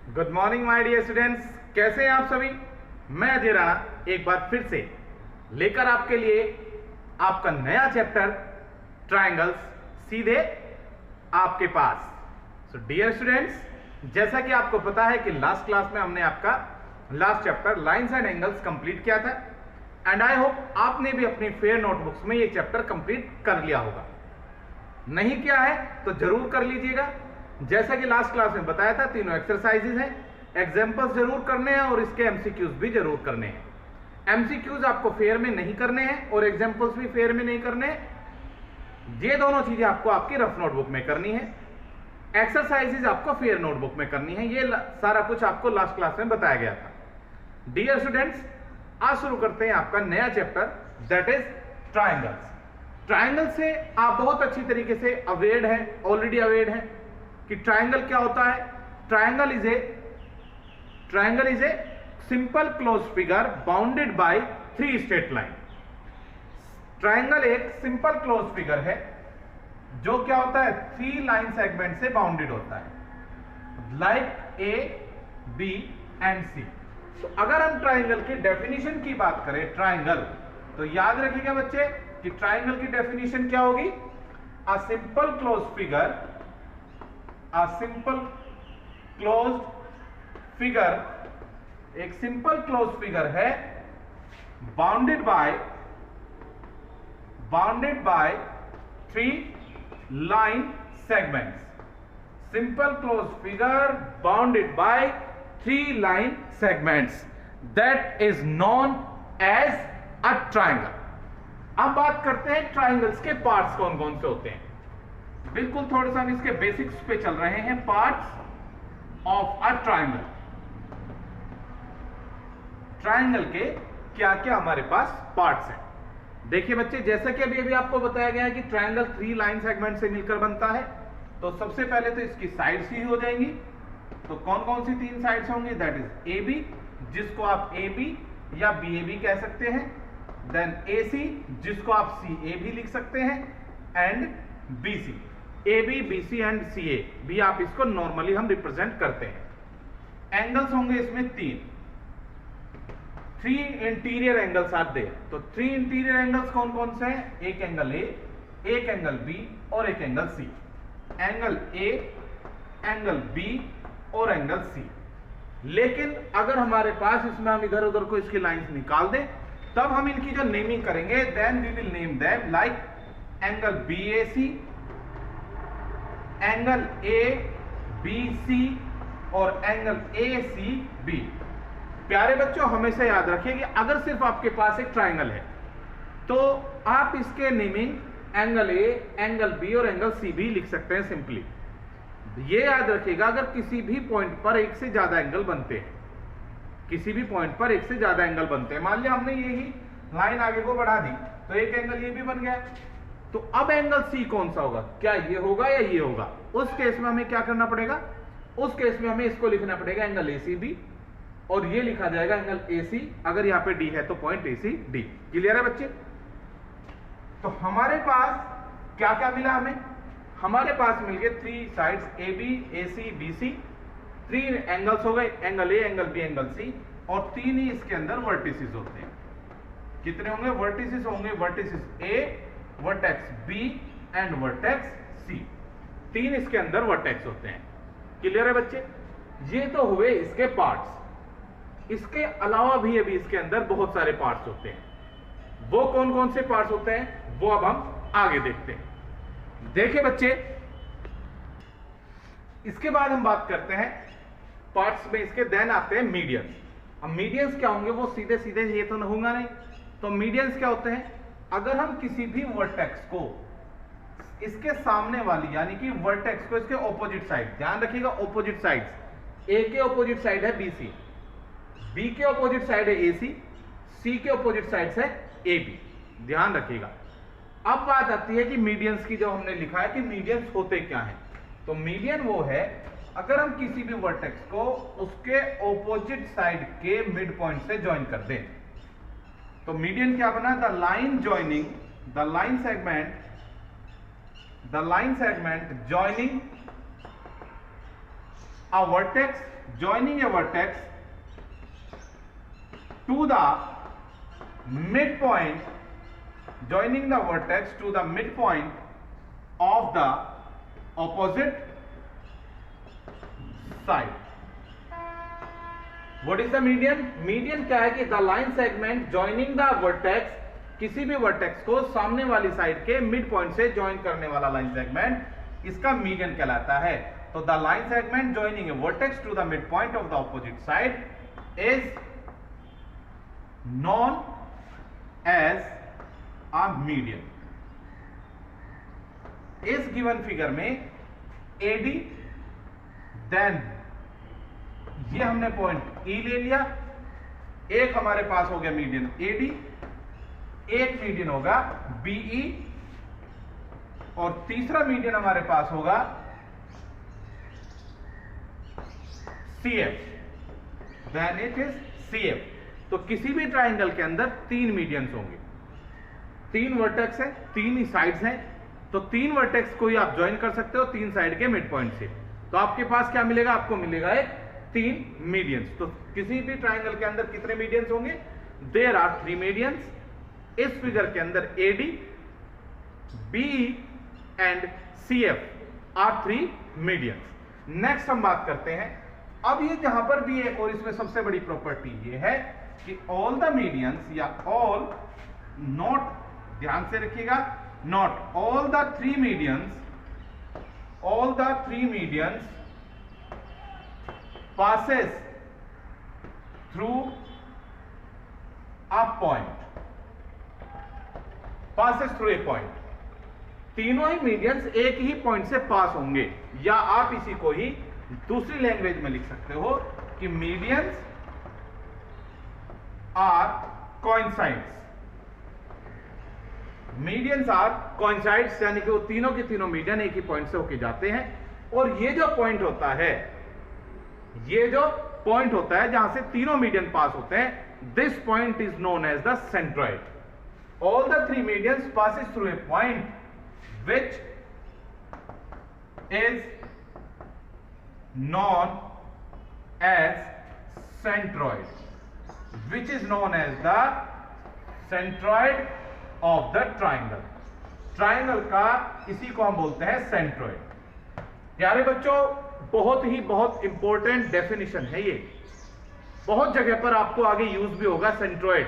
Good morning my dear students, कैसे हैं आप सभी। मैं अजय राणा एक बार फिर से लेकर आपके लिए आपका नया चैप्टर ट्रायंगल्स सीधे आपके पास। सो डियर स्टूडेंट्स, जैसा कि आपको पता है कि लास्ट क्लास में हमने आपका last chapter lines and angles complete किया था एंड आई होप आपने भी अपनी फेयर नोटबुक्स में ये चैप्टर कंप्लीट कर लिया होगा। नहीं किया है तो जरूर कर लीजिएगा। जैसा कि लास्ट क्लास में बताया था, तीनों एक्सरसाइजेज हैं, एग्जाम्पल्स जरूर करने हैं और इसके एमसीक्यूज भी जरूर करने हैं। एमसीक्यूज आपको फेयर में नहीं करने हैं और एग्जाम्पल्स भी फेयर में नहीं करने हैं। ये दोनों चीजें आपको आपकी रफ नोटबुक में करनी है, एक्सरसाइजेज आपको फेयर नोटबुक में करनी है। ये सारा कुछ आपको लास्ट क्लास में बताया गया था। डियर स्टूडेंट्स, आज शुरू करते हैं आपका नया chapter, that is triangles. Triangle से आप बहुत अच्छी तरीके से अवेयर्ड हैं, ऑलरेडी अवेयर्ड हैं कि ट्रायंगल क्या होता है। Triangle is a simple close figure bounded by 3 straight line. Triangle एक सिंपल क्लोज फिगर है जो क्या होता है, 3 लाइन सेगमेंट से बाउंडेड होता है, लाइक ए, बी एंड सी। तो अगर हम ट्रायंगल की डेफिनेशन की बात करें ट्रायंगल, तो याद रखिएगा बच्चे कि ट्रायंगल की डेफिनेशन क्या होगी। A simple close figure, a simple closed figure, एक सिंपल क्लोज फिगर है bounded by 3 line segments. Simple close figure bounded by 3 line segments, that is known as a triangle. अब बात करते हैं ट्रायंगल्स के पार्ट्स कौन कौन से होते हैं। बिल्कुल थोड़ा सा हम इसके बेसिक्स पे चल रहे हैं। Parts of a triangle, triangle के क्या क्या हमारे पास पार्ट्स हैं। देखिए बच्चे, जैसा कि अभी आपको बताया गया है कि ट्रायंगल 3 लाइन सेगमेंट से मिलकर बनता है, तो सबसे पहले तो इसकी साइड्स ही हो जाएंगी। तो कौन कौन सी 3 साइड्स होंगी, दैट इज ए बी, जिसको आप ए बी या बी ए बी कह सकते हैं, देन ए सी, जिसको आप सी ए भी लिख सकते हैं, and B C. A B, B C and C A भी आप इसको नॉर्मली हम रिप्रेजेंट करते हैं। एंगल्स होंगे इसमें 3 इंटीरियर एंगल्स आर देयर। तो 3 इंटीरियर एंगल्स कौन कौन से हैं, एक एंगल ए, एक एंगल बी और एक angle c. Angle a, angle b और एंगल सी। लेकिन अगर हमारे पास इसमें हम इधर उधर को इसकी लाइंस निकाल दें, तब हम इनकी जो नेमिंग करेंगे, then we will name them like angle b a c, angle a B c और एंगल ए सी बी। प्यारे बच्चों, हमेशा याद रखिए कि अगर सिर्फ आपके पास एक ट्रायंगल है तो आप इसके naming angle a, angle b और एंगल सी भी लिख सकते हैं सिंपली। ये याद रखिएगा, अगर किसी भी पॉइंट पर एक से ज्यादा एंगल बनते हैं, किसी भी पॉइंट पर एक से ज्यादा एंगल बनते हैं, मान लिया हमने यही लाइन आगे को बढ़ा दी तो एक एंगल ये भी बन गया, तो अब एंगल सी कौन सा होगा, क्या ये होगा या ये होगा। उस केस में हमें क्या करना पड़ेगा, उस केस में हमें इसको लिखना पड़ेगा एंगल ए सी बी, और ये लिखा जाएगा एंगल ए सी, अगर यहां पे डी है तो point a c d. Clear है बच्चे। तो हमारे पास क्या क्या मिला, हमारे पास मिल गए 3 sides a b, a c, b c. 3 angles हो गए, angle a, angle b, angle c, और 3 ही इसके अंदर वर्टिसेस होते हैं। कितने होंगे वर्टिसेस होंगे, vertices A, vertex B and vertex C. 3 इसके अंदर वर्टेक्स होते हैं। क्लियर है बच्चे। ये तो हुए इसके पार्ट्स। इसके अलावा भी अभी इसके अंदर बहुत सारे पार्ट्स होते हैं। वो कौन कौन से पार्ट्स होते हैं वो अब हम आगे देखते हैं। देखिए बच्चे, इसके बाद हम बात करते हैं पार्ट्स में इसके, देन आते हैं मीडियंस। अब मीडियंस क्या होंगे, वो सीधे सीधे ये तो होगा नहीं। तो मीडियंस क्या होते हैं, अगर हम किसी भी वर्टेक्स को इसके सामने वाली यानी कि वर्टेक्स को इसके ऑपोजिट साइड, ध्यान रखिएगा ऑपोजिट साइड्स, ए के ऑपोजिट साइड है बी सी, बी के ऑपोजिट साइड है ए सी, सी के ऑपोजिट साइड है ए बी, ध्यान रखिएगा। अब बात आती है कि मीडियंस की, जो हमने लिखा है कि मीडियंस होते क्या हैं। तो मीडियन वो है अगर हम किसी भी वर्टेक्स को उसके ऑपोजिट साइड के मिड पॉइंट से ज्वाइन कर दें। तो मीडियन क्या बना, the line joining, the line segment joining a vertex joining a vertex to the midpoint, joining the vertex to the midpoint of the opposite side. What is the median? Median क्या है कि the line segment joining the vertex, किसी भी vertex को सामने वाली side के mid point से ज्वाइन करने वाला लाइन सेगमेंट इसका मीडियन कहलाता है। तो the line segment joining a vertex to the mid point of the opposite side is known as a median. इस गिवन फिगर में एडी, देन ये हमने पॉइंट ई ले लिया, एक हमारे पास हो गया मीडियन एडी, एक मीडियन होगा बीई और तीसरा मीडियन हमारे पास होगा CF, then it is CF. तो किसी भी ट्राइंगल के अंदर तीन मीडियंस होंगे, तीन वर्टेक्स है, तीन ही साइड्स हैं, तो तीन वर्टेक्स को ही आप ज्वाइन कर सकते हो तीन साइड के मिड पॉइंट से। तो आपके पास क्या मिलेगा? आपको मिलेगा एक तीन मीडियंस। तो किसी भी ट्राइंगल के अंदर कितने मीडियंस होंगे? There are three medians. इस फिगर के अंदर AD, BE and CF are three medians. Next हम बात करते हैं, अब ये जहां पर भी है और इसमें सबसे बड़ी प्रॉपर्टी ये है कि ऑल द मीडियंस या ऑल, नॉट, ध्यान से रखिएगा, not all the three medians, all the three medians passes through a point, passes through a point। तीनों ही मीडियंस एक ही पॉइंट से पास होंगे, या आप इसी को ही दूसरी लैंग्वेज में लिख सकते हो कि medians are coincides. Medians are coincides यानी कि वो तीनों के तीनों मीडियन एक ही पॉइंट से होके जाते हैं। और ये जो पॉइंट होता है, ये जो पॉइंट होता है जहां से तीनों मीडियन पास होते हैं, this point is known as the centroid. All the three medians passes through a point which is known as centroid, which is known as the centroid of the triangle। Triangle का इसी को हम बोलते हैं centroid. प्यारे बच्चों, बहुत important definition है ये, बहुत जगह पर आपको आगे यूज भी होगा सेंट्रोइड।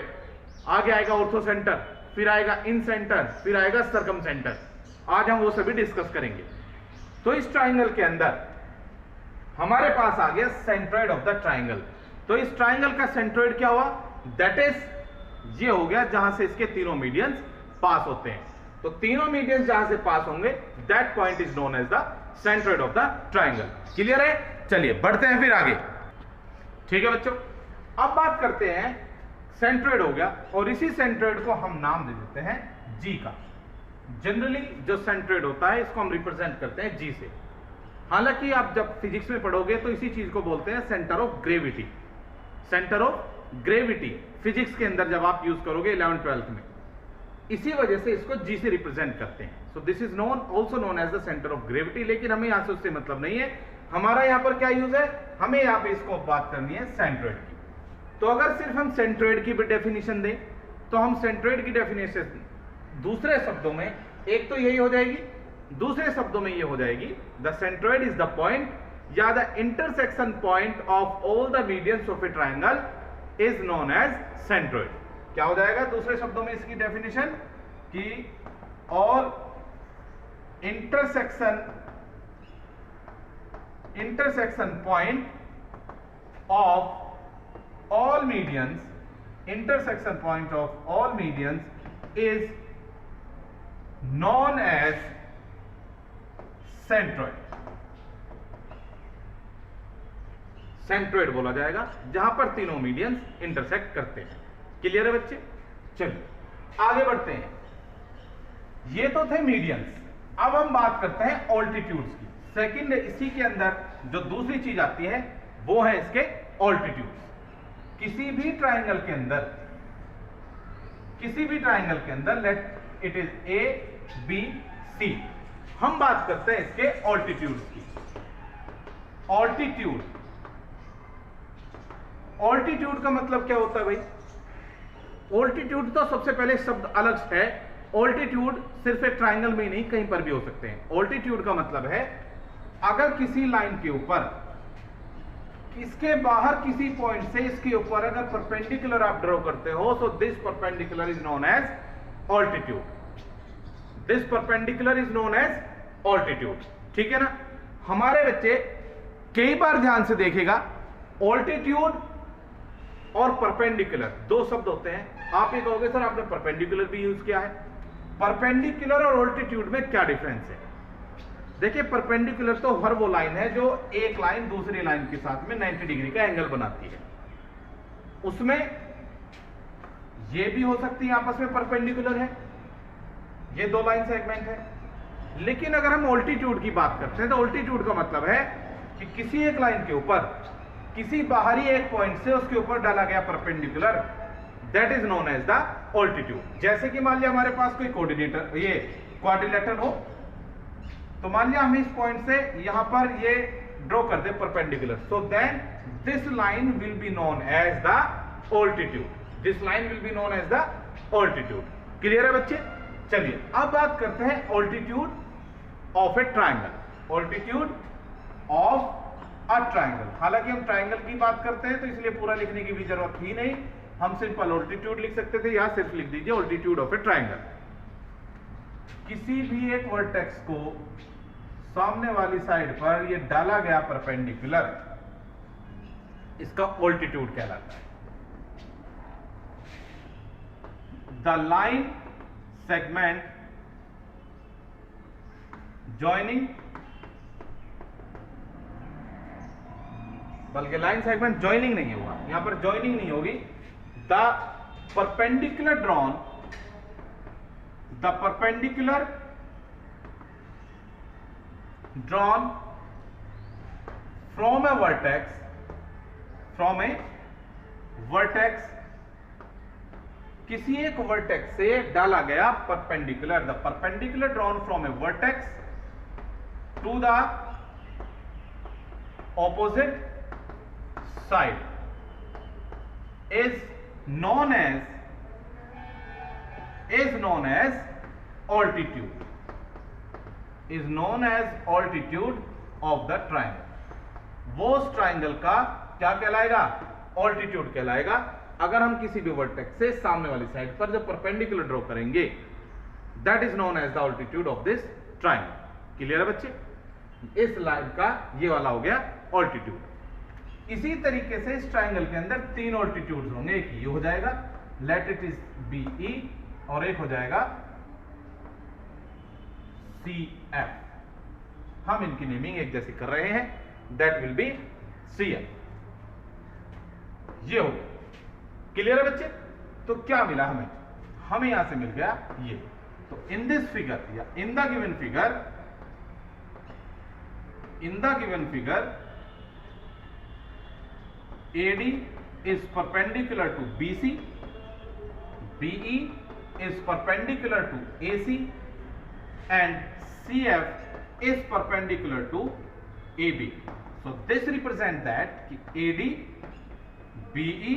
आगे आएगा ऑर्थो सेंटर, फिर आएगा इन सेंटर, फिर आएगा सर्कम सेंटर। आज हम वो सभी डिस्कस करेंगे। तो इस ट्राइंगल के अंदर हमारे पास आ गया सेंट्रोइड ऑफ द ट्राइंगल। तो इस ट्राइंगल का सेंट्रोइड क्या हुआ? दैट इज ये हो गया जहां से इसके तीनों मीडियंस पास होते हैं। तो तीनों मीडियंस जहां से पास होंगे, that point is known as the centroid of the triangle. Clear है? चलिए बढ़ते हैं फिर आगे। ठीक है बच्चों, अब बात करते हैं, सेंट्रोइड हो गया और इसी सेंट्रोइड को हम नाम दे देते हैं जी का। जनरली जो सेंट्रोइड होता है इसको हम रिप्रेजेंट करते हैं जी से। हालांकि आप जब फिजिक्स में पढ़ोगे तो इसी चीज को बोलते हैं centre of gravity. Centre of gravity physics के अंदर जब आप यूज करोगे 11th 12th में, इसी वजह से इसको जी से रिप्रेजेंट करते हैं। So this is known also known as the centre of gravity. लेकिन हमें यहां से उससे मतलब नहीं है, हमारा यहां पर क्या यूज है, हमें यहां पे इसको बात करनी है सेंट्रोइड की। तो अगर सिर्फ हम सेंट्रोइड की भी डेफिनेशन दें तो हम सेंट्रोइड की डेफिनेशन दूसरे शब्दों में एक तो यही हो जाएगी, दूसरे शब्दों में ये हो जाएगी, the centroid is the point या the intersection point of all the medians of a triangle is known as centroid. क्या हो जाएगा दूसरे शब्दों में इसकी डेफिनेशन कि all intersection point of all medians, intersection point of all medians is known as centroid। Centroid बोला जाएगा जहां पर तीनों मीडियंस इंटरसेक्ट करते हैं। क्लियर है बच्चे? चलिए आगे बढ़ते हैं। ये तो थे मीडियंस, अब हम बात करते हैं ऑल्टीट्यूड्स की। सेकंड इसी के अंदर जो दूसरी चीज आती है वो है इसके ऑल्टीट्यूड्स। किसी भी ट्राइंगल के अंदर let it is a B c, हम बात करते हैं इसके ऑल्टीट्यूड्स की। ऑल्टीट्यूड। ऑल्टीट्यूड का मतलब क्या होता है भाई? ऑल्टीट्यूड तो सबसे पहले शब्द अलग है। ऑल्टीट्यूड सिर्फ एक ट्राइंगल में ही नहीं, कहीं पर भी हो सकते हैं। ऑल्टीट्यूड का मतलब है अगर किसी लाइन के ऊपर, इसके बाहर किसी पॉइंट से इसके ऊपर अगर परपेंडिकुलर आप ड्रॉ करते हो, तो this perpendicular is known as altitude. This perpendicular is known as altitude. ठीक है ना? हमारे बच्चे कई बार ध्यान से देखेगा, ऑल्टीट्यूड और परपेंडिकुलर दो शब्द होते हैं। आप ये कहोगे सर आपने परपेंडिकुलर भी यूज किया है। परपेंडिकुलर और ऑल्टीट्यूड में क्या डिफरेंस है? देखिए, परपेंडिकुलर तो हर वो लाइन है जो एक लाइन दूसरी लाइन के साथ में 90 डिग्री का एंगल बनाती है। उसमें ये भी हो सकती है आपस में परपेंडिकुलर है, ये दो लाइन सेगमेंट है। लेकिन अगर हम ऑल्टीट्यूड की बात करते हैं तो ऑल्टीट्यूड का मतलब है कि किसी एक लाइन के ऊपर किसी बाहरी एक पॉइंट से उसके ऊपर डाला गया perpendicular, that is known as the altitude. जैसे कि मान लिया हमारे पास कोई कोऑर्डिनेटर, ये क्वाड्रिलेटरल हो, तो मान लिया हम इस पॉइंट से यहां पर ये ड्रॉ कर दे perpendicular, so then this line will be known as the altitude. This line will be known as the altitude. Clear है बच्चे? चलिए अब बात करते हैं altitude of a triangle. Altitude of a triangle. हालांकि हम ट्राइंगल की बात करते हैं तो इसलिए पूरा लिखने की भी जरूरत ही नहीं, हम सिंपल ऑल्टीट्यूड लिख सकते थे। यहां सिर्फ लिख दीजिए ऑल्टीट्यूड ऑफ ए ट्राइंगल। किसी भी एक वर्टेक्स को सामने वाली साइड पर ये डाला गया परपेंडिकुलर, इसका ऑल्टीट्यूड कहलाता है। द लाइन सेगमेंट जॉइनिंग, बल्कि लाइन सेगमेंट जॉइनिंग नहीं होगा, यहां पर जॉइनिंग नहीं होगी। The perpendicular drawn, the perpendicular drawn from a vertex, from a vertex, किसी एक वर्टेक्स से डाला गया perpendicular, the perpendicular drawn from a vertex to the opposite side is known as altitude, is known as altitude of the triangle। वो उस triangle का क्या कहलाएगा? ऑल्टीट्यूड कहलाएगा। अगर हम किसी भी वर्टेक्स से सामने वाली साइड पर जब परपेंडिकुलर ड्रॉ करेंगे, that is known as the altitude of this triangle. Clear है बच्चे? इस लाइन का ये वाला हो गया ऑल्टीट्यूड। इसी तरीके से इस ट्राइंगल के अंदर तीन ऑल्टीट्यूड होंगे। एक ये हो जाएगा, लेट इट इज BE, और एक हो जाएगा CF। हम इनकी नेमिंग एक जैसी कर रहे हैं, दैट विल बी CF। ये हो गया। क्लियर है बच्चे? तो क्या मिला हमें? हमें यहां से मिल गया ये। तो इन दिस फिगर या in the given figure, AD is perpendicular to BC, BE is perpendicular to AC, and CF is perpendicular to AB. So this represents that AD, BE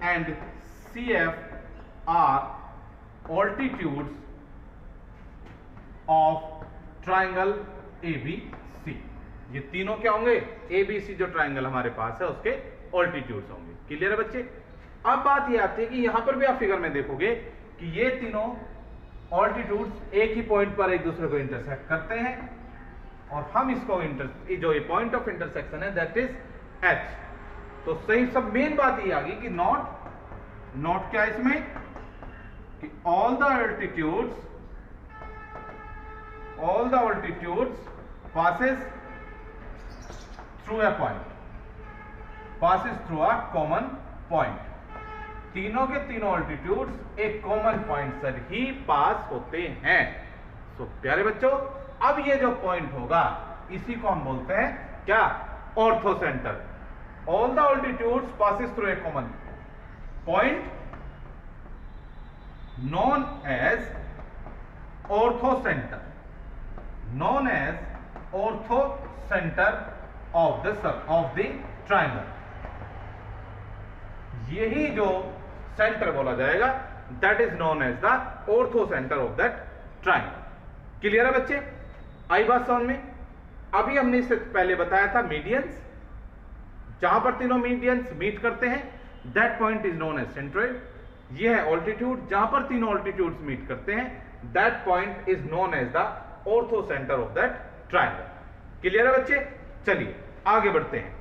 and CF are altitudes of triangle ABC। ये तीनों क्या होंगे? ABC जो triangle हमारे पास है उसके altitudes होंगे। Clear है बच्चे? अब बात ये आती है कि यहां पर भी आप फिगर में देखोगे कि ये तीनों ऑल्टीट्यूड्स एक ही पॉइंट पर एक दूसरे को इंटरसेक्ट करते हैं, और हम इसको जो ये पॉइंट ऑफ इंटरसेक्शन है दैट इज H। तो सही सब मेन बात ये आ गई कि नॉट क्या इसमें कि all the altitudes passes through a point, passes through a common point। तीनों के तीनों ऑल्टीट्यूड्स एक कॉमन पॉइंट से ही पास होते हैं। सो प्यारे बच्चों, अब ये जो पॉइंट होगा इसी को हम बोलते हैं क्या? Orthocentre. All the altitudes passes through a common point known as orthocentre, known as orthocentre of the triangle. यही जो सेंटर बोला जाएगा that is known as the orthocentre of that triangle. Clear है बच्चे? आई बात समझ में? अभी हमने इससे पहले बताया था मीडियंस, जहां पर तीनों मीडियंस मीट करते हैं that point is known as centroid. ये है ऑल्टीट्यूड, जहां पर तीनों ऑल्टीट्यूड्स मीट करते हैं that point is known as the orthocentre of that triangle. Clear है बच्चे? चलिए आगे बढ़ते हैं,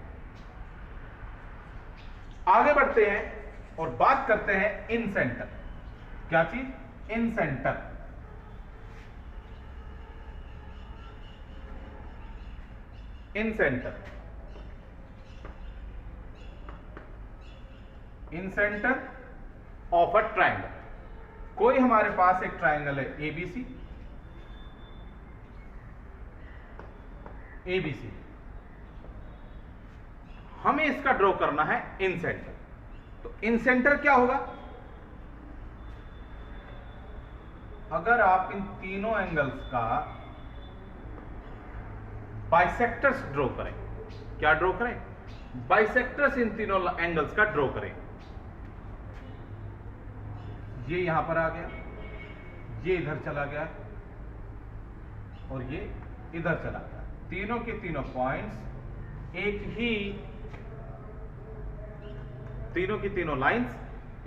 आगे बढ़ते हैं और बात करते हैं इन सेंटर। क्या चीज? Incentre. Incentre, incentre of a triangle. कोई हमारे पास एक ट्राइंगल है एबीसी, एबीसी, हमें इसका ड्रॉ करना है इन सेंटर। तो इन सेंटर क्या होगा? अगर आप इन तीनों एंगल्स का बाइसेक्टर्स ड्रॉ करें, क्या ड्रॉ करें? बाइसेक्टर्स इन तीनों एंगल्स का ड्रॉ करें। ये यहां पर आ गया, ये इधर चला गया और ये इधर चला गया। तीनों के तीनों पॉइंट्स एक ही, तीनों की तीनों लाइंस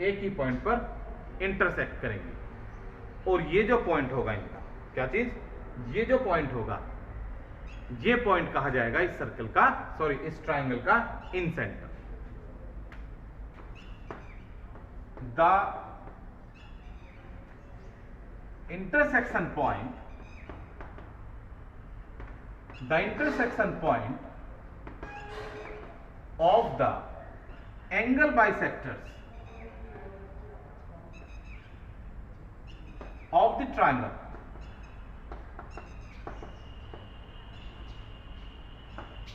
एक ही पॉइंट पर इंटरसेक्ट करेंगी। और ये जो पॉइंट होगा इनका, क्या चीज? ये जो पॉइंट होगा, ये पॉइंट कहा जाएगा इस सर्कल का, सॉरी इस ट्राइंगल का incentre. The intersection point of the angle bisectors of the triangle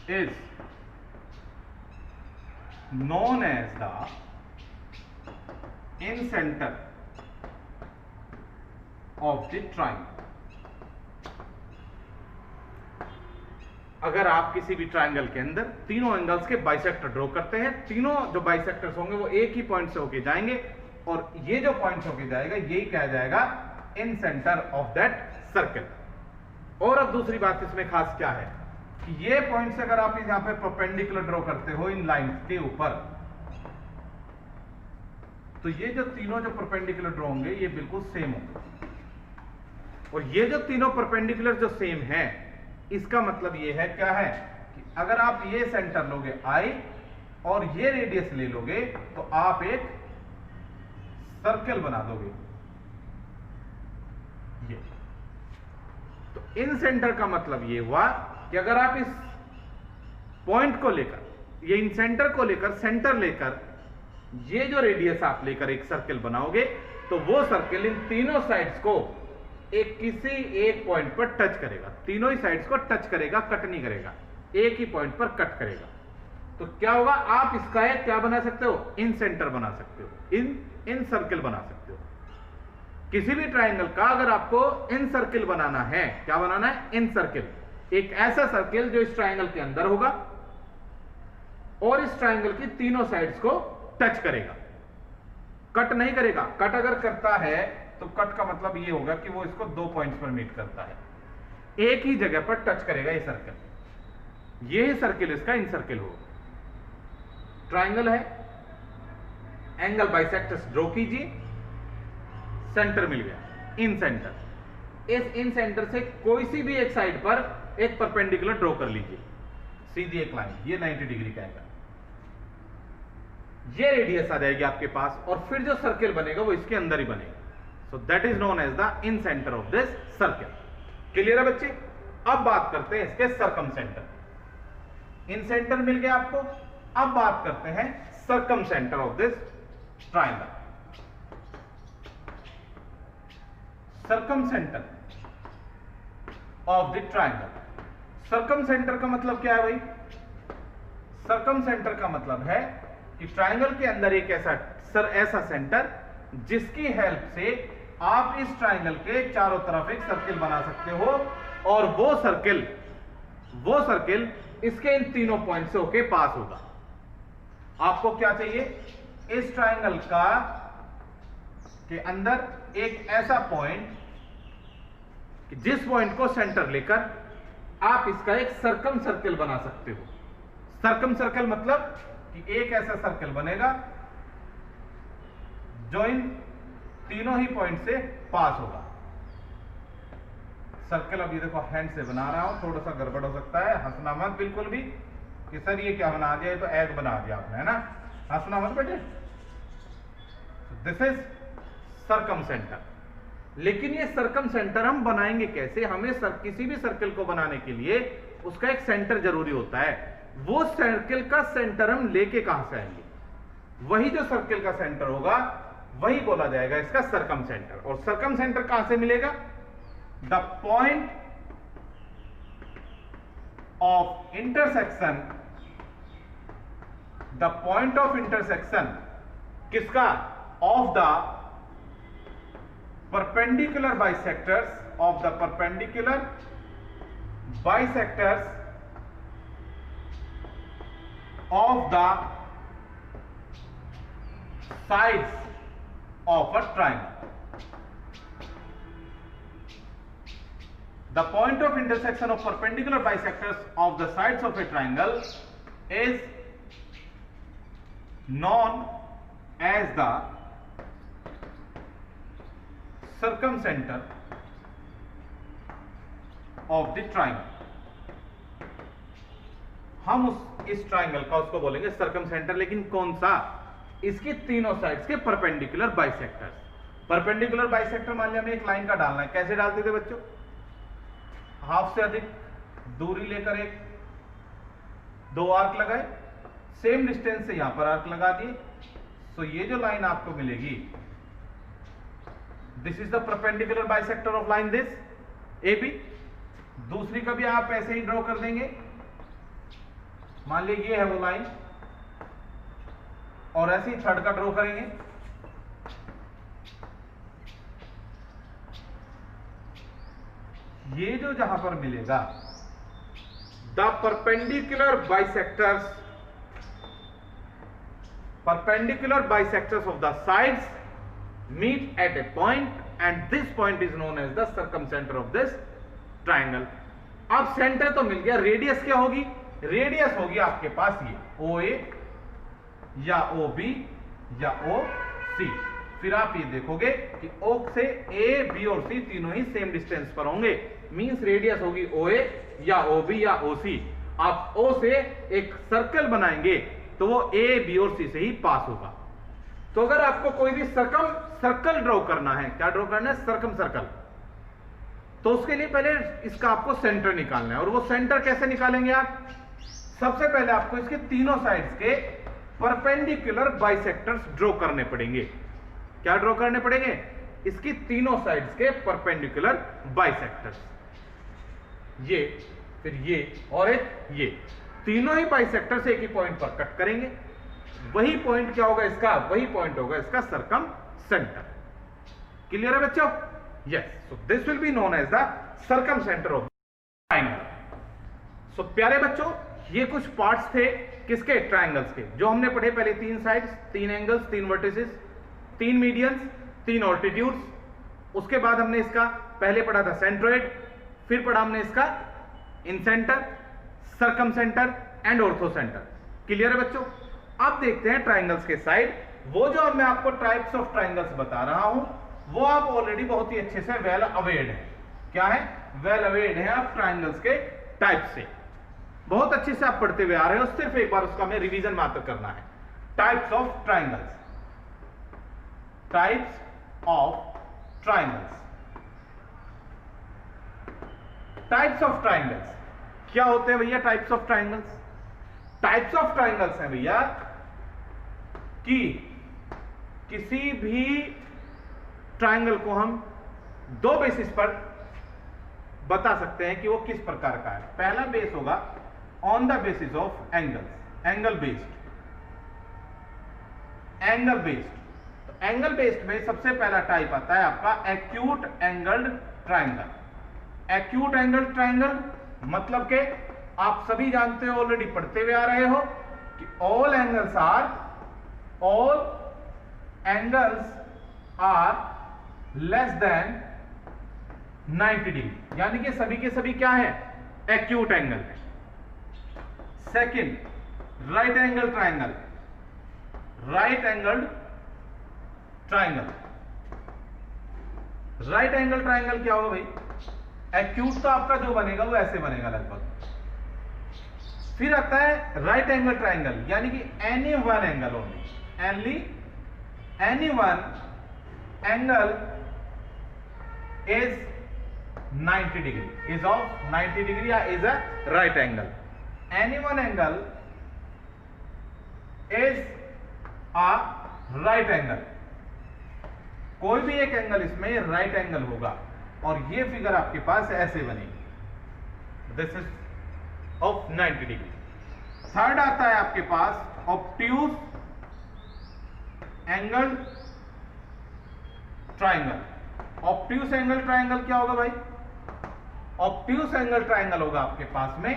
is known as the incenter of the triangle. अगर आप किसी भी ट्राइंगल के अंदर तीनों एंगल्स के बाइसेक्टर ड्रॉ करते हैं, तीनों जो बाइसेक्टर्स होंगे वो एक ही पॉइंट से होके जाएंगे और ये जो पॉइंट से होके जाएगा यही कहा जाएगा इन सेंटर ऑफ दैट सर्कल। और अब दूसरी बात इसमें खास क्या है कि ये पॉइंट से अगर आप यहां पे परपेंडिकुलर ड्रॉ करते हो इन लाइंस के ऊपर, तो ये जो तीनों जो परपेंडिकुलर ड्रॉ होंगे ये बिल्कुल सेम होंगे। और ये जो तीनों परपेंडिकुलर जो सेम है, इसका मतलब ये है क्या है कि अगर आप ये सेंटर लोगे I और ये रेडियस ले लोगे तो आप एक सर्कल बना दोगे। ये तो इन सेंटर का मतलब ये हुआ कि अगर आप इस पॉइंट को लेकर, ये इन सेंटर को लेकर, सेंटर लेकर ये जो रेडियस आप लेकर एक सर्कल बनाओगे तो वो सर्कल इन तीनों साइड्स को एक किसी एक पॉइंट पर टच करेगा। तीनों ही साइड्स को टच करेगा, कट नहीं करेगा, एक ही पॉइंट पर कट करेगा। तो क्या होगा? आप इसका एक क्या बना सकते हो? इन सेंटर बना सकते हो, इन सर्कल बना सकते हो। किसी भी ट्राइंगल का अगर आपको इन सर्कल बनाना है, क्या बनाना है? इन सर्कल। एक ऐसा सर्कल जो इस ट्राइंगल के अंदर होगा और इस ट्राइंगल की तीनों साइड्स को टच करेगा, कट नहीं करेगा। कट अगर करता है तो कट का मतलब ये होगा कि वो इसको दो पॉइंट्स पर मीट करता है, एक ही जगह पर टच करेगा ये सर्कल। ये सर्कल इसका इन सर्कल होगा। ट्राइंगल है, एंगल बाइसेक्टर्स ड्रॉ कीजिए, सेंटर मिल गया, इन सेंटर। इस इन सेंटर से कोई सी भी एक साइड पर एक परपेंडिकुलर ड्रॉ कर लीजिए, सीधी एक लाइन, ये 90 डिग्री का एंगल, ये रेडियस आ जाएगी आपके पास और फिर जो सर्कल बनेगा वो इसके अंदर ही बनेगा। So that is known as the incentre of this circle. Clear है बच्चे? अब बात करते हैं इसके सर्कम सेंटर। इन सेंटर मिल गया आपको, अब बात करते हैं circumcentre of this triangle. Circumcentre of the triangle. Circumcentre का मतलब क्या है भाई? सर्कम सेंटर का मतलब है कि ट्राइंगल के अंदर एक ऐसा सेंटर जिसकी हेल्प से आप इस ट्राइंगल के चारों तरफ एक सर्कल बना सकते हो और वो सर्कल इसके इन तीनों पॉइंट से होके पास होगा। आपको क्या चाहिए, इस ट्राइंगल का के अंदर एक ऐसा पॉइंट कि जिस पॉइंट को सेंटर लेकर आप इसका एक सर्कम सर्कल बना सकते हो। सर्कम सर्कल मतलब कि एक ऐसा सर्कल बनेगा जो इन तीनों ही पॉइंट से पास होगा। सर्कल अभी देखो हैंड से बना रहा हूं, थोड़ा सा गड़बड़ हो सकता है, हंसना मत बिल्कुल भी कि सर ये क्या बना दिया, ये तो एग बना दिया आपने, है ना, हंसना मत बेटे। This is circum centre. लेकिन ये सर्कम सेंटर हम बनाएंगे कैसे, हमें किसी भी सर्कल को बनाने के लिए उसका एक सेंटर जरूरी होता है। वो सर्कल का सेंटर हम लेके कहां से आएंगे, वही जो सर्कल का सेंटर होगा वही बोला जाएगा इसका सर्कम सेंटर। और सर्कम सेंटर कहां से मिलेगा, the point of intersection, the point of intersection किसका, of the perpendicular bisectors, of the perpendicular bisectors of the sides of a triangle. The point of intersection of perpendicular bisectors of the sides of a triangle is known as the circumcenter of the triangle। हम इस triangle का उसको बोलेंगे circum centre, लेकिन कौन सा, इसके तीनों साइड्स के परपेंडिकुलर बाइसेक्टर्स। परपेंडिकुलर बाइसेक्टर मान लिया हमें एक लाइन का डालना है, कैसे डालते थे बच्चों, हाफ से अधिक दूरी लेकर एक दो आर्क लगाए, सेम डिस्टेंस से यहां पर आर्क लगा दिए, तो ये जो लाइन आपको मिलेगी this is the perpendicular bisector of line this AB। दूसरी का भी आप ऐसे ही ड्रॉ कर देंगे, मान लीजिए ये है वो लाइन, और ऐसे ही थर्ड का ड्रॉ करेंगे। ये जो जहां पर मिलेगा the perpendicular bisectors of the sides meet at a point and this point is known as the circumcenter of this triangle। अब सेंटर तो मिल गया, रेडियस क्या होगी, रेडियस होगी आपके पास ये OA या OB या OC। फिर आप ये देखोगे कि O से A, B और C तीनों ही सेम डिस्टेंस पर होंगे, मींस रेडियस होगी OA या OB या OC। आप O से एक सर्कल बनाएंगे तो वो A, B और C से ही पास होगा। तो अगर आपको कोई भी सर्कल ड्रॉ करना है, क्या ड्रॉ करना है, सर्कम सर्कल, तो उसके लिए पहले इसका आपको सेंटर निकालना है। और वो सेंटर कैसे निकालेंगे आप, सबसे पहले आपको इसके तीनों साइड्स के परपेंडिकुलर बाइसेक्टर्स ड्रॉ करने पड़ेंगे। क्या ड्रॉ करने पड़ेंगे, इसकी तीनों साइड्स के परपेंडिकुलर बाइसेक्टर्स, ये फिर ये और एक ये, तीनों ही बाइसेक्टर से एक ही पॉइंट पर कट करेंगे। वही पॉइंट क्या होगा इसका, वही पॉइंट होगा इसका सर्कम सेंटर। क्लियर है बच्चों, yes. So this will be known as the circumcentre of triangle. So प्यारे बच्चों, ये कुछ पार्ट्स थे किसके, ट्राइंगल्स के, जो हमने पढ़े पहले, तीन साइड्स, तीन एंगल्स, तीन वर्टिसेस, तीन मीडियंस, तीन ऑल्टीट्यूड्स। उसके बाद हमने इसका पहले पढ़ा था सेंट्रोइड, फिर पढ़ा हमने इसका incentre, circumcentre and orthocentre. Clear है बच्चों। अब देखते हैं ट्राइंगल्स के साइड। वो जो मैं आपको टाइप्स ऑफ ट्राइंगल्स बता रहा हूं वो आप ऑलरेडी बहुत ही अच्छे से वेल अवेयर्ड है। क्या है, वेल अवेयर्ड है आप ट्राइंगल्स के टाइप से, बहुत अच्छे से आप पढ़ते हुए आ रहे हो, सिर्फ एक बार उसका हमें रिवीजन मात्र करना है। Types of triangles, types of triangles, types of triangles क्या होते हैं भैया, types of triangles, types of triangles हैं भैया कि किसी भी ट्राइंगल को हम दो बेसिस पर बता सकते हैं कि वो किस प्रकार का है। पहला बेस होगा on the basis of angles, angle based, angle based. तो एंगल बेस्ड में सबसे पहला टाइप आता है आपका acute angled triangle. Acute angle triangle मतलब के आप सभी जानते हो, ऑलरेडी पढ़ते हुए आ रहे हो कि all angles are less than 90 degree, यानी कि सभी के सभी क्या है, एक्यूट एंगल है। Second, right angle triangle. Right angle triangle क्या होगा भाई, एक्यूट तो आपका जो बनेगा वो ऐसे बनेगा लगभग। फिर आता है राइट एंगल ट्राइंगल, यानी कि any one angle only, any one angle is 90 degree, is of 90 degree या is a right angle. Any one angle is a right angle, कोई भी एक एंगल इसमें राइट एंगल होगा, और ये फिगर आपके पास ऐसे बनेगी, this is of 90 degree. Third आता है आपके पास obtuse angle triangle. Obtuse angle triangle क्या होगा भाई, ऑब्ट्यूज एंगल ट्राइंगल होगा आपके पास में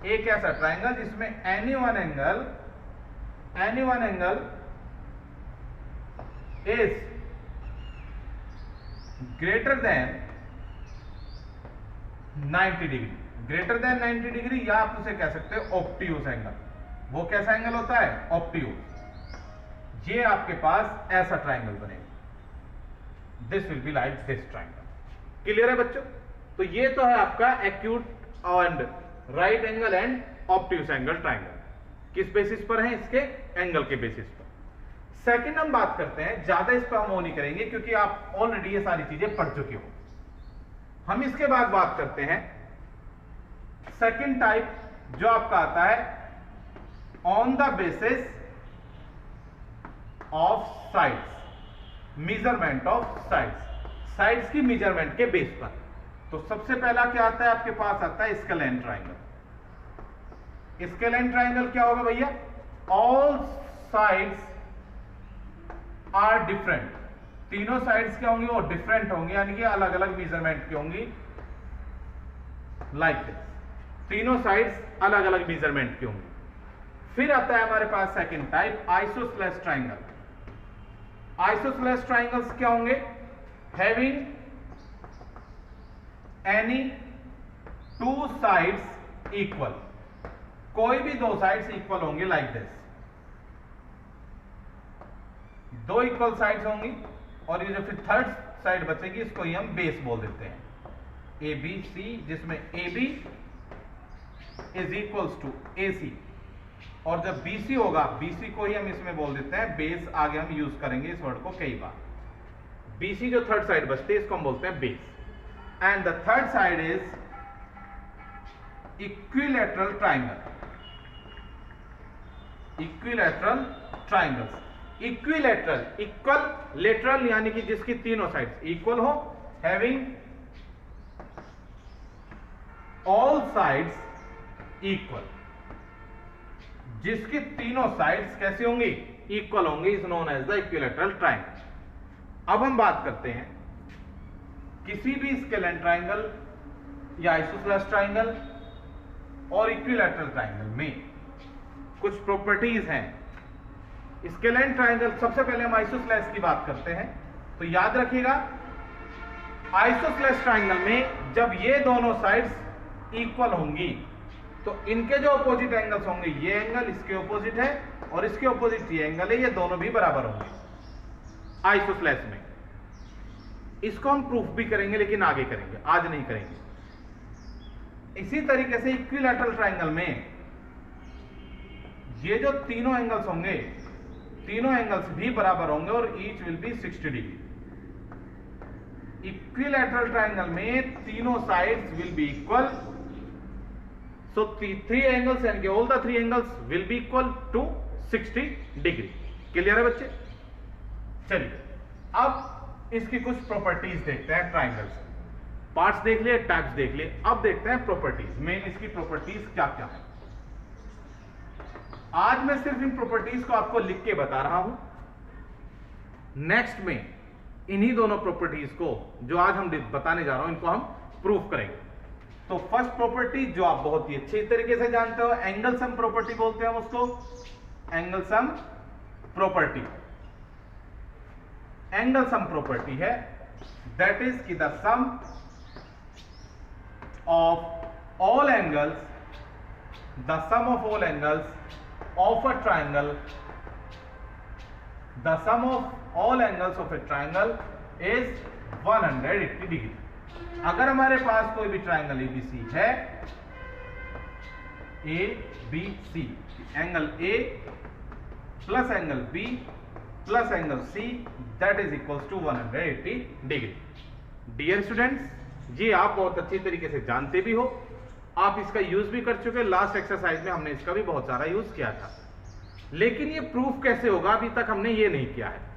एक ऐसा ट्राइंगल जिसमें any one angle is greater than 90 degree, greater than 90 degree, या आप उसे कह सकते हो ऑब्ट्यूज एंगल। वो कैसा एंगल होता है, ऑब्ट्यूज। ये आपके पास ऐसा ट्राइंगल बनेगा, this will be like this triangle. Clear है बच्चों? तो ये तो है आपका acute and right angle and obtuse angle triangle. किस बेसिस पर है, इसके एंगल के बेसिस पर। सेकंड हम बात करते हैं, ज्यादा इस पर हम वो नहीं करेंगे क्योंकि आप ऑलरेडी ये सारी चीजें पढ़ चुके हो। हम इसके बाद बात करते हैं सेकंड टाइप, जो आपका आता है on the basis of sides, measurement of sides की मेजरमेंट के बेस पर। तो सबसे पहला क्या आता है आपके पास, आता है स्केलेन ट्राइंगल। स्केलेन ट्राइंगल क्या होगा भैया, ऑल साइड्स आर डिफरेंट, तीनों साइड्स क्या होंगी, वो डिफरेंट होंगी, यानी कि अलग अलग मेजरमेंट की होंगी, लाइक दिस, तीनों साइड्स अलग अलग मेजरमेंट की होंगी। फिर आता है हमारे पास second type isosceles triangle. Isosceles triangles क्या होंगे, having any two sides equal, कोई भी दो साइड्स इक्वल होंगे, लाइक दिस, दो इक्वल साइड्स होंगी, और ये जो फिर थर्ड साइड बचेगी इसको ही हम बेस बोल देते हैं, ए बी सी, जिसमें A B is equals to A C, और जब बी सी होगा, बी सी को ही हम इसमें बोल देते हैं बेस। आगे हम यूज करेंगे इस वर्ड को कई बार। बी सी जो थर्ड साइड बचती है इसको हम बोलते हैं base, and the third side is equilateral triangle. Equilateral triangles, equilateral, equal, lateral यानी कि जिसकी तीनों साइड्स इक्वल हो, हैविंग ऑल साइड्स इक्वल, जिसकी तीनों साइड्स कैसी होंगी, इक्वल होंगी, is known as the equilateral triangle. अब हम बात करते हैं किसी भी स्केलेन ट्राइंगल या आइसोसेलेस ट्राइंगल और इक्विलैटरल ट्राइंगल में कुछ प्रॉपर्टीज हैं। स्केलेन ट्राइंगल, सबसे पहले हम आइसोसेलेस की बात करते हैं, तो याद रखिएगा आइसोसेलेस ट्राइंगल में जब ये दोनों साइड्स इक्वल होंगी तो इनके जो अपोजिट एंगल्स होंगे, ये एंगल इसके अपोजिट है और इसके अपोजिट ये एंगल है, ये दोनों भी बराबर होंगे आइसोसेलेस में। इसको हम प्रूफ भी करेंगे लेकिन आगे करेंगे, आज नहीं करेंगे। इसी तरीके से इक्विलैटरल ट्राइंगल में ये जो तीनों एंगल्स होंगे, तीनों एंगल्स भी बराबर होंगे और each will be 60 degree. Equilateral triangle में तीनों sides will be equal, so three angles and all the three angles will be equal to 60 degree. Clear है बच्चे? चलिए अब इसकी कुछ प्रॉपर्टीज देखते हैं ट्राइंगल्स। पार्ट्स देख लिए, टाइप्स देख लिए, अब देखते हैं प्रॉपर्टीज, मेन इसकी प्रॉपर्टीज क्या क्या है। आज मैं सिर्फ इन प्रॉपर्टीज को आपको लिख के बता रहा हूं, नेक्स्ट में इन्हीं दोनों प्रॉपर्टीज को जो आज हम बताने जा रहा हूं इनको हम प्रूफ करेंगे। तो फर्स्ट प्रॉपर्टी जो आप बहुत ही अच्छी तरीके से जानते हो, एंगल सम प्रॉपर्टी बोलते हैं हम उसको, angle sum property. Angle sum property है दैट इज कि the sum of all angles, the sum of all angles of a triangle, the sum of all angles of a triangle is 180 degree. अगर हमारे पास कोई भी triangle ABC है, a B c, angle a plus angle b plus angle c that is equals to 180 degree. Dear students, ये आप बहुत अच्छी तरीके से जानते भी हो, आप इसका यूज भी कर चुके। लास्ट एक्सरसाइज में हमने इसका भी बहुत सारा यूज किया था, लेकिन ये प्रूफ कैसे होगा अभी तक हमने ये नहीं किया है।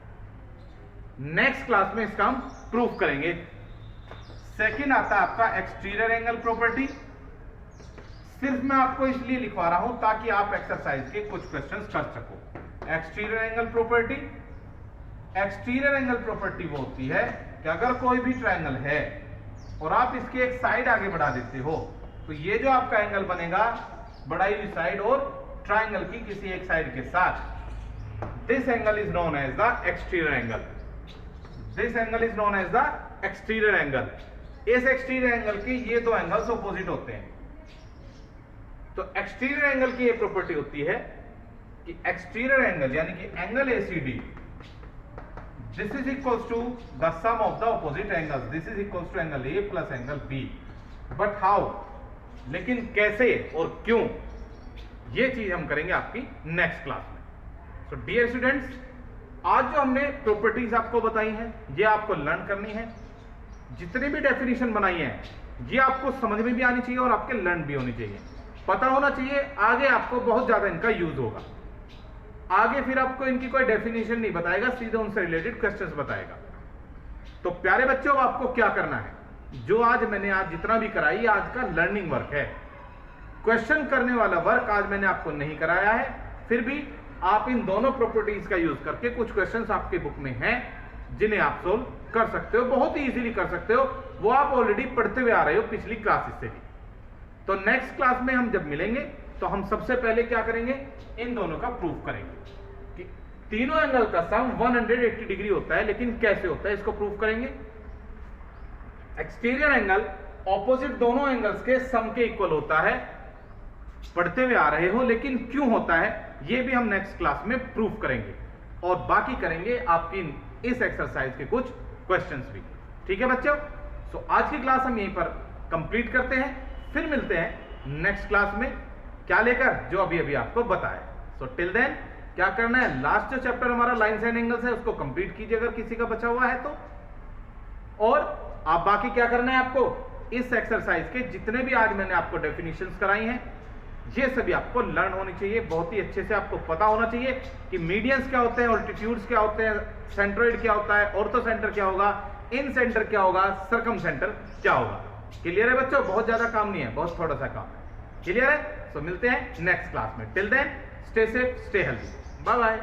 नेक्स्ट क्लास में इसका हम प्रूफ करेंगे। सेकंड आता है आपका एक्सटीरियर एंगल प्रॉपर्टी। सिर्फ मैं आपको इसलिए लिखवा रहा हूं ताकि आप एक्सरसाइज के कुछ क्वेश्चंस कर सको। Exterior angle property, exterior angle property वो होती है कि अगर कोई भी ट्रायंगल है और आप इसकी एक साइड आगे बढ़ा देते हो, तो ये जो आपका एंगल बनेगा बढ़ाई हुई साइड और ट्रायंगल की किसी एक साइड के साथ, this angle is known as the exterior angle. This angle is known as the exterior angle. इस एक्सटीरियर एंगल के ये दो एंगल्स ऑपोजिट होते हैं। तो एक्सटीरियर एंगल की ये प्रॉपर्टी होती है कि एक्सटीरियर एंगल यानी कि angle ACD, this is equals to the sum of the opposite angles. This is equals to angle a plus angle b. But how, लेकिन कैसे और क्यों, ये चीज हम करेंगे आपकी नेक्स्ट क्लास में। सो डियर स्टूडेंट्स, आज जो हमने प्रॉपर्टीज आपको बताई हैं ये आपको लर्न करनी है। जितनी भी डेफिनेशन बनाई है ये आपको समझ में भी आनी चाहिए और आपके लर्न भी होनी चाहिए, पता होना चाहिए। आगे आपको बहुत ज्यादा इनका यूज होगा। आगे फिर आपको इनकी कोई डेफिनेशन नहीं बताएगा, सीधे उनसे रिलेटेड क्वेश्चंस बताएगा। तो प्यारे बच्चों, आपको क्या करना है, जो आज मैंने आज जितना भी कराई आज का लर्निंग वर्क है। क्वेश्चन करने वाला वर्क आज मैंने आपको नहीं कराया है, फिर भी आप इन दोनों प्रॉपर्टीज का यूज करके कुछ क्वेश्चंस आपके बुक में हैं जिन्हें आप सोल्व कर सकते हो, बहुत ही इजीली कर सकते हो। वो आप ऑलरेडी पढ़ते हुए आ रहे हो पिछली क्लासेस से भी। तो नेक्स्ट क्लास में हम जब मिलेंगे तो हम सबसे पहले क्या करेंगे, इन दोनों का प्रूफ करेंगे कि तीनों एंगल का सम 180 डिग्री होता है। लेकिन कैसे होता है इसको प्रूफ करेंगे। एक्सटीरियर एंगल ऑपोजिट दोनों एंगल्स के सम के इक्वल होता है, पढ़ते हुए आ रहे हो, लेकिन क्यों होता है ये भी हम नेक्स्ट क्लास में प्रूफ करेंगे। और बाकी करेंगे आपकी इस एक्सरसाइज के कुछ क्वेश्चंस भी। ठीक है बच्चों, सो आज की क्लास हम यहीं पर कंप्लीट करते हैं, फिर मिलते हैं नेक्स्ट क्लास में क्या लेकर, जो अभी अभी आपको बताया। सो टिल देन क्या करना है, लास्ट जो चैप्टर हमारा लाइंस एंड एंगल्स है उसको कंप्लीट कीजिए अगर किसी का बचा हुआ है तो। और आप बाकी क्या करना है, आपको इस एक्सरसाइज के जितने भी आज मैंने आपको डेफिनेशंस कराई हैं ये सभी आपको लर्न होनी चाहिए। बहुत ही अच्छे से आपको पता होना चाहिए कि मीडियंस क्या होते हैं, ऑल्टीट्यूड्स क्या होते हैं, सेंट्रोइड क्या होता है, ऑर्थो सेंटर क्या होगा, इन सेंटर क्या होगा, सरकम सेंटर क्या होगा। क्लियर है बच्चों, बहुत ज्यादा काम नहीं है, बहुत थोड़ा सा काम है। क्लियर है, सो मिलते हैं नेक्स्ट क्लास में। Till then stay safe, stay healthy, bye bye.